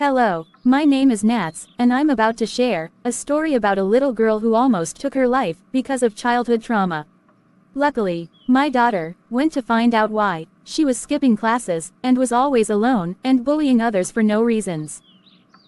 Hello, my name is Nats, and I'm about to share a story about a little girl who almost took her life because of childhood trauma. Luckily, my daughter went to find out why. She was skipping classes and was always alone and bullying others for no reasons.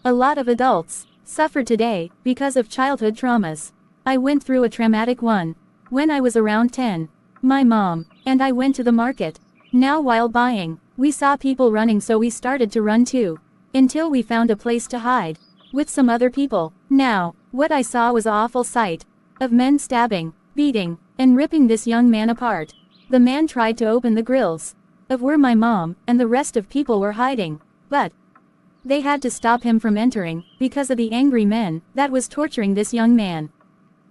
A lot of adults suffer today because of childhood traumas. I went through a traumatic one when I was around 10. My mom and I went to the market. Now while buying, we saw people running, so we started to run too. Until we found a place to hide with some other people. Now, what I saw was an awful sight of men stabbing, beating, and ripping this young man apart. The man tried to open the grills of where my mom and the rest of people were hiding, but they had to stop him from entering because of the angry men that was torturing this young man.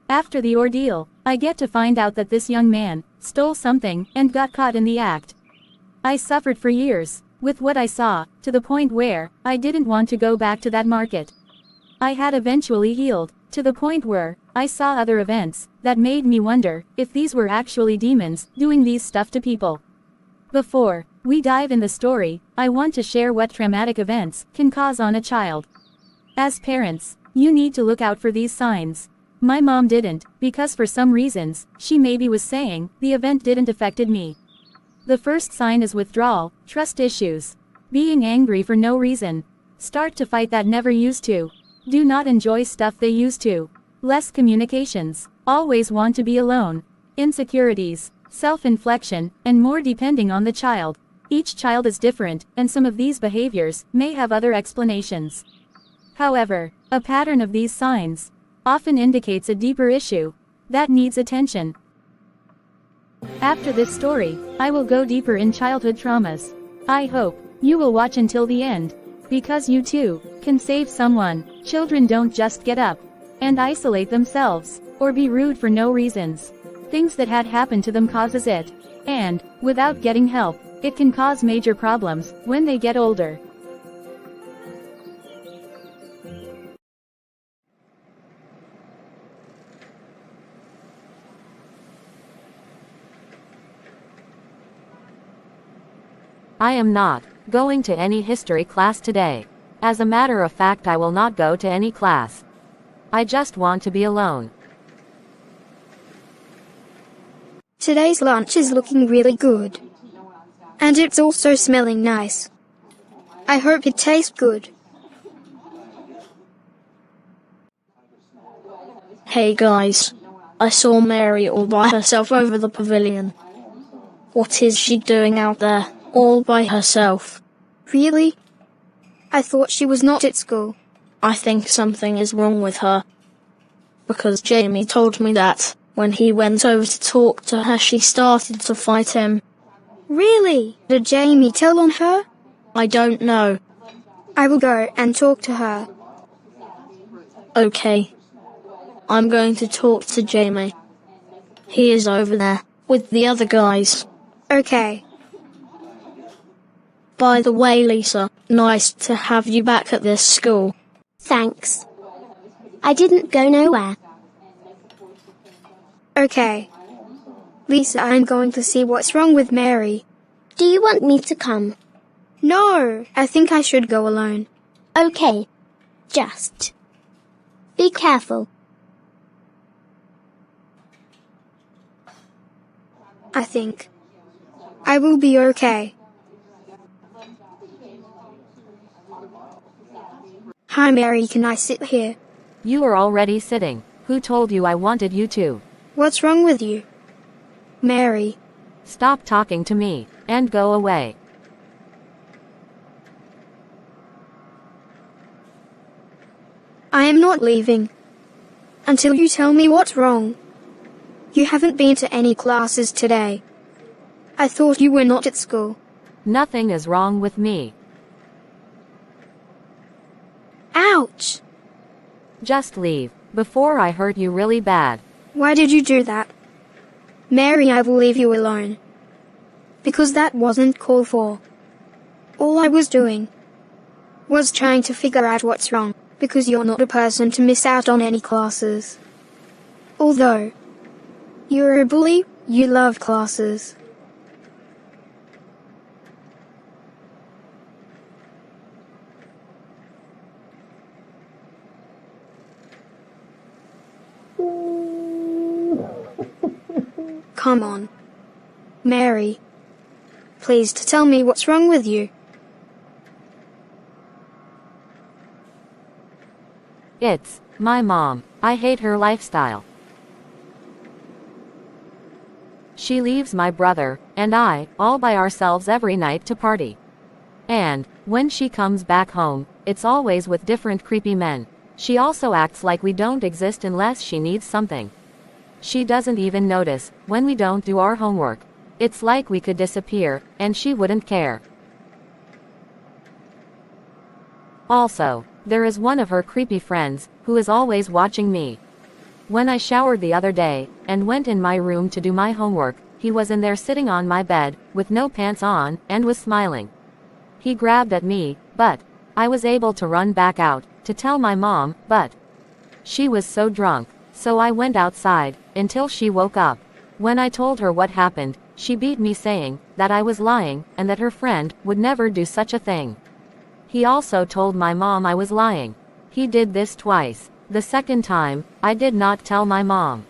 After the ordeal, I get to find out that this young man stole something and got caught in the act. I suffered for years with what I saw, to the point where I didn't want to go back to that market. I had eventually healed to the point where I saw other events that made me wonder if these were actually demons doing these stuff to people. Before we dive in the story, I want to share what traumatic events can cause on a child. As parents, you need to look out for these signs. My mom didn't, because for some reasons, she maybe was saying the event didn't affected me. The first sign is withdrawal, trust issues. Being angry for no reason. Start to fight that never used to. Do not enjoy stuff they used to. Less communications. Always want to be alone. Insecurities, self-inflection, and more depending on the child. Each child is different, and some of these behaviors may have other explanations. However, a pattern of these signs often indicates a deeper issue that needs attention. After this story, I will go deeper in childhood traumas. I hope you will watch until the end, because you too can save someone. Children don't just get up and isolate themselves, or be rude for no reasons. Things that had happened to them causes it, and without getting help, it can cause major problems when they get older. I am not going to any history class today. As a matter of fact, I will not go to any class. I just want to be alone. Today's lunch is looking really good. And it's also smelling nice. I hope it tastes good. Hey guys, I saw Mary all by herself over the pavilion. What is she doing out there, all by herself? Really? I thought she was not at school. I think something is wrong with her. Because Jamie told me that when he went over to talk to her, she started to fight him. Really? Did Jamie tell on her? I don't know. I will go and talk to her. Okay. I'm going to talk to Jamie. He is over there with the other guys. Okay. By the way, Lisa, nice to have you back at this school. Thanks. I didn't go nowhere. Okay. Lisa, I'm going to see what's wrong with Mary. Do you want me to come? No, I think I should go alone. Okay. Just be careful. I think I will be okay. Hi Mary, can I sit here? You are already sitting. Who told you I wanted you to? What's wrong with you? Mary. Stop talking to me, and go away. I am not leaving until you tell me what's wrong. You haven't been to any classes today. I thought you were not at school. Nothing is wrong with me. Ouch! Just leave, before I hurt you really bad. Why did you do that? Mary, I will leave you alone. Because that wasn't called for. All I was doing was trying to figure out what's wrong, because you're not a person to miss out on any classes. Although you're a bully, you love classes. come on. Mary. Please tell me what's wrong with you. It's my mom. I hate her lifestyle. She leaves my brother and I all by ourselves every night to party. And when she comes back home, it's always with different creepy men. She also acts like we don't exist unless she needs something. She doesn't even notice when we don't do our homework. It's like we could disappear, and she wouldn't care. Also, there is one of her creepy friends, who is always watching me. When I showered the other day, and went in my room to do my homework, he was in there sitting on my bed, with no pants on, and was smiling. He grabbed at me, but I was able to run back out, to tell my mom, but she was so drunk, so I went outside, until she woke up. When I told her what happened, she beat me saying that I was lying, and that her friend would never do such a thing. He also told my mom I was lying. He did this twice. The second time, I did not tell my mom.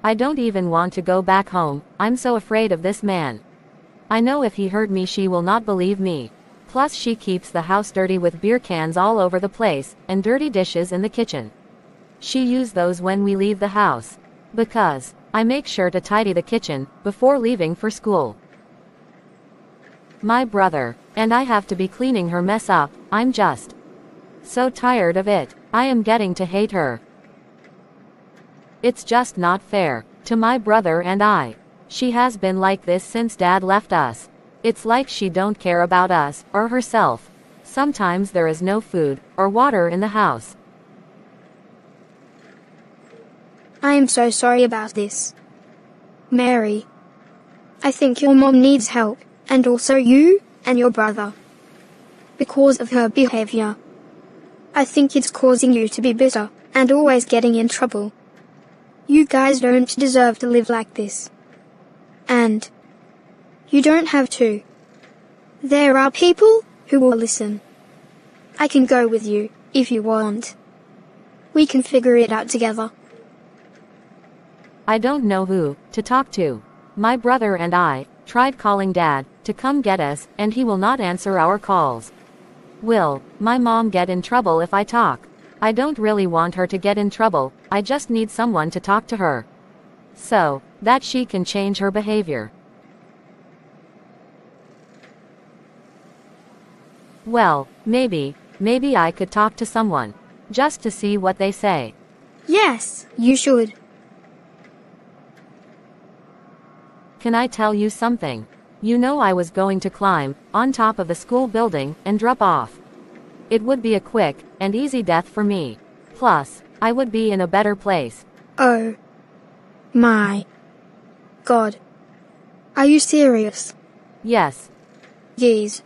I don't even want to go back home, I'm so afraid of this man. I know if he heard me she will not believe me. Plus she keeps the house dirty with beer cans all over the place, and dirty dishes in the kitchen. She uses those when we leave the house. Because I make sure to tidy the kitchen before leaving for school. My brother and I have to be cleaning her mess up. I'm just so tired of it. I am getting to hate her. It's just not fair to my brother and I. She has been like this since Dad left us. It's like she don't care about us or herself. Sometimes there is no food or water in the house. I am so sorry about this. Mary. I think your mom needs help, and also you and your brother. Because of her behavior. I think it's causing you to be bitter and always getting in trouble. You guys don't deserve to live like this. And you don't have to. There are people who will listen. I can go with you, if you want. We can figure it out together. I don't know who to talk to. My brother and I tried calling Dad to come get us, and he will not answer our calls. Will my mom get in trouble if I talk? I don't really want her to get in trouble, I just need someone to talk to her. So that she can change her behavior. Well, maybe I could talk to someone. Just to see what they say. Yes, you should. Can I tell you something? You know I was going to climb on top of the school building and drop off. It would be a quick and easy death for me. Plus, I would be in a better place. Oh. My. God. Are you serious? Yes. Geez.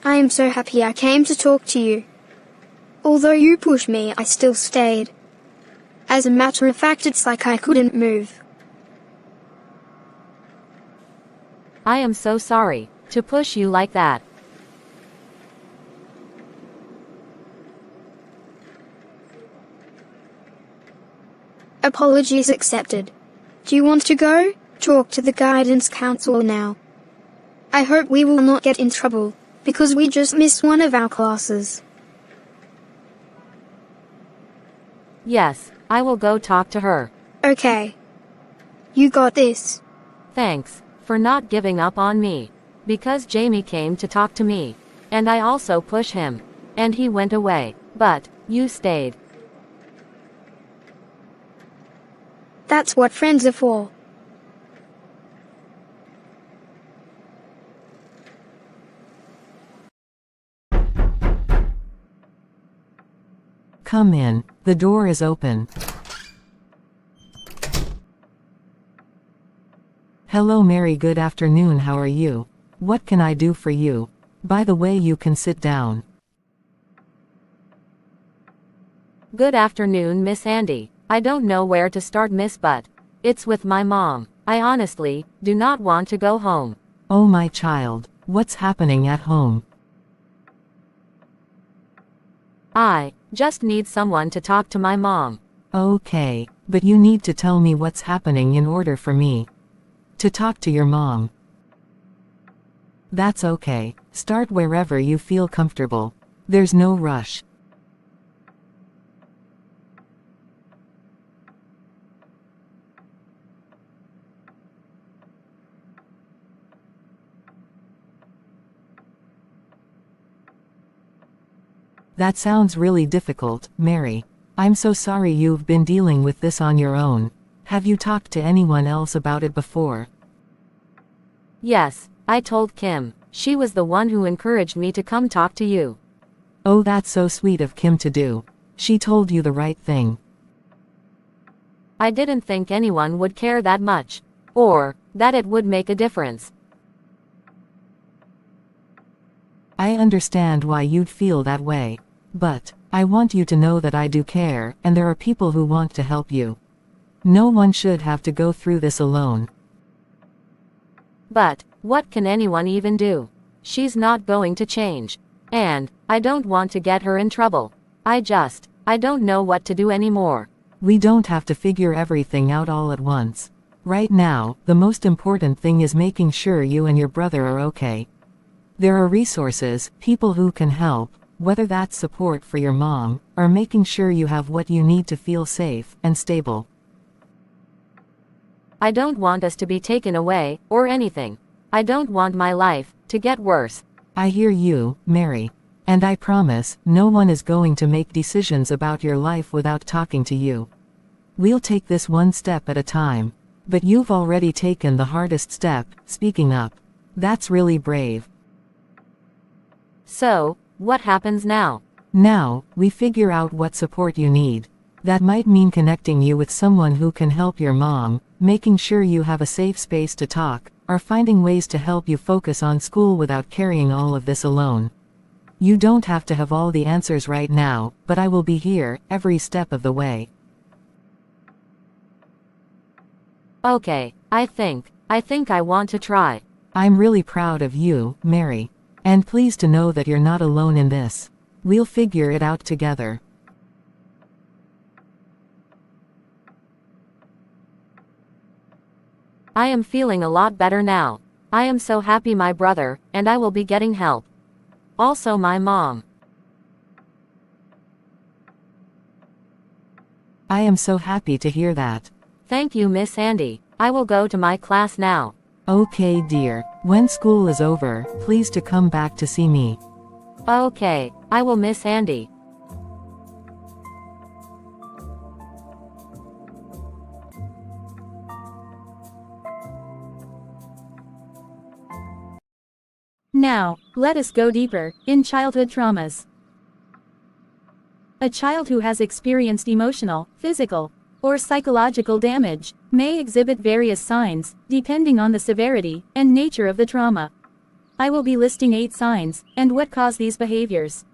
I am so happy I came to talk to you. Although you pushed me, I still stayed. As a matter of fact, it's like I couldn't move. I am so sorry to push you like that. Apologies accepted. Do you want to go? Talk to the guidance counselor now. I hope we will not get in trouble, because we just missed one of our classes. Yes, I will go talk to her. Okay. You got this. Thanks for not giving up on me. Because Jamie came to talk to me. And I also pushed him. And he went away. But you stayed. That's what friends are for. Come in, the door is open. Hello Mary, good afternoon, how are you? What can I do for you? By the way, you can sit down. Good afternoon, Miss Andy. I don't know where to start, miss, but it's with my mom. I honestly do not want to go home. Oh my child, what's happening at home? I just need someone to talk to my mom. Okay, but you need to tell me what's happening in order for me to talk to your mom. That's okay. Start wherever you feel comfortable. There's no rush. That sounds really difficult, Mary. I'm so sorry you've been dealing with this on your own. Have you talked to anyone else about it before? Yes, I told Kim. She was the one who encouraged me to come talk to you. Oh, that's so sweet of Kim to do. She told you the right thing. I didn't think anyone would care that much. Or that it would make a difference. I understand why you'd feel that way. But I want you to know that I do care, and there are people who want to help you. No one should have to go through this alone. But what can anyone even do? She's not going to change. And I don't want to get her in trouble. I don't know what to do anymore. We don't have to figure everything out all at once. Right now, the most important thing is making sure you and your brother are okay. There are resources, people who can help, whether that's support for your mom, or making sure you have what you need to feel safe and stable. I don't want us to be taken away, or anything. I don't want my life to get worse. I hear you, Mary. And I promise, no one is going to make decisions about your life without talking to you. We'll take this one step at a time. But you've already taken the hardest step, speaking up. That's really brave. So, what happens now? Now, we figure out what support you need. That might mean connecting you with someone who can help your mom, making sure you have a safe space to talk, or finding ways to help you focus on school without carrying all of this alone. You don't have to have all the answers right now, but I will be here, every step of the way. Okay, I think I want to try. I'm really proud of you, Mary. And pleased to know that you're not alone in this. We'll figure it out together. I am feeling a lot better now. I am so happy my brother, and I will be getting help. Also my mom. I am so happy to hear that. Thank you, Miss Andy. I will go to my class now. Okay, dear. When school is over, please to come back to see me. Okay, I will, Miss Andy. Now, let us go deeper in childhood traumas. A child who has experienced emotional, physical, or psychological damage may exhibit various signs, depending on the severity and nature of the trauma. I will be listing 8 signs, and what cause these behaviors.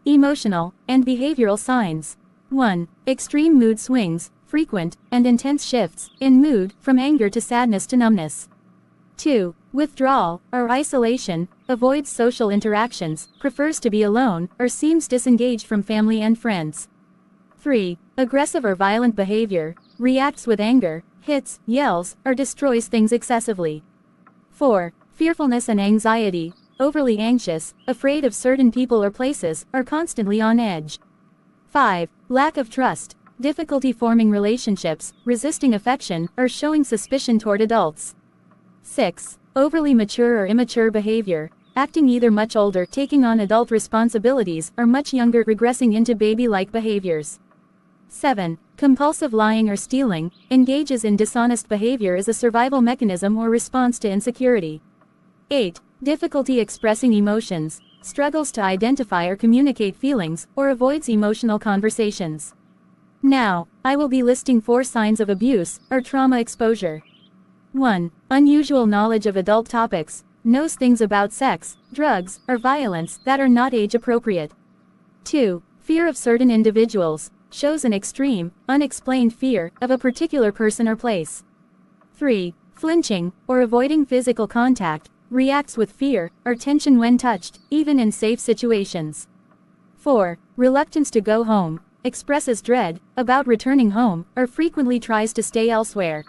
Emotional and behavioral signs. 1. Extreme mood swings, frequent and intense shifts in mood from anger to sadness to numbness. 2. Withdrawal or isolation, avoids social interactions, prefers to be alone, or seems disengaged from family and friends. 3. Aggressive or violent behavior, reacts with anger, hits, yells, or destroys things excessively. 4. Fearfulness and anxiety, overly anxious, afraid of certain people or places, or constantly on edge. 5. Lack of trust, difficulty forming relationships, resisting affection, or showing suspicion toward adults. 6. Overly mature or immature behavior, acting either much older taking on adult responsibilities or much younger regressing into baby-like behaviors. 7. Compulsive lying or stealing, engages in dishonest behavior as a survival mechanism or response to insecurity. 8. Difficulty expressing emotions, struggles to identify or communicate feelings, or avoids emotional conversations. Now, I will be listing 4 signs of abuse or trauma exposure. 1. Unusual knowledge of adult topics, knows things about sex, drugs, or violence that are not age appropriate. 2. Fear of certain individuals, shows an extreme, unexplained fear of a particular person or place. 3. Flinching, or avoiding physical contact, reacts with fear or tension when touched, even in safe situations. 4. Reluctance to go home, expresses dread about returning home, or frequently tries to stay elsewhere.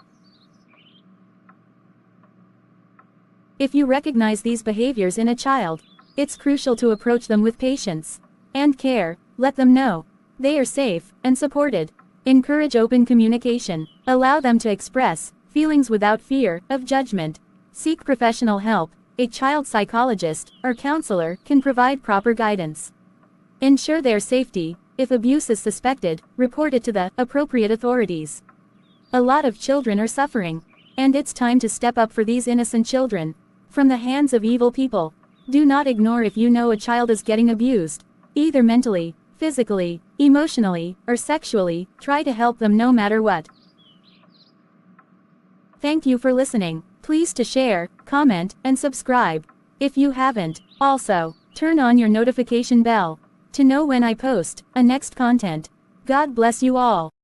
If you recognize these behaviors in a child, it's crucial to approach them with patience and care. Let them know they are safe and supported. Encourage open communication. Allow them to express feelings without fear of judgment. Seek professional help. A child psychologist or counselor can provide proper guidance. Ensure their safety. If abuse is suspected, report it to the appropriate authorities. A lot of children are suffering, and it's time to step up for these innocent children from the hands of evil people. Do not ignore if you know a child is getting abused, either mentally, physically, emotionally, or sexually. Try to help them no matter what. Thank you for listening. Please to share, comment, and subscribe if you haven't. Also, turn on your notification bell to know when I post a next content. God bless you all.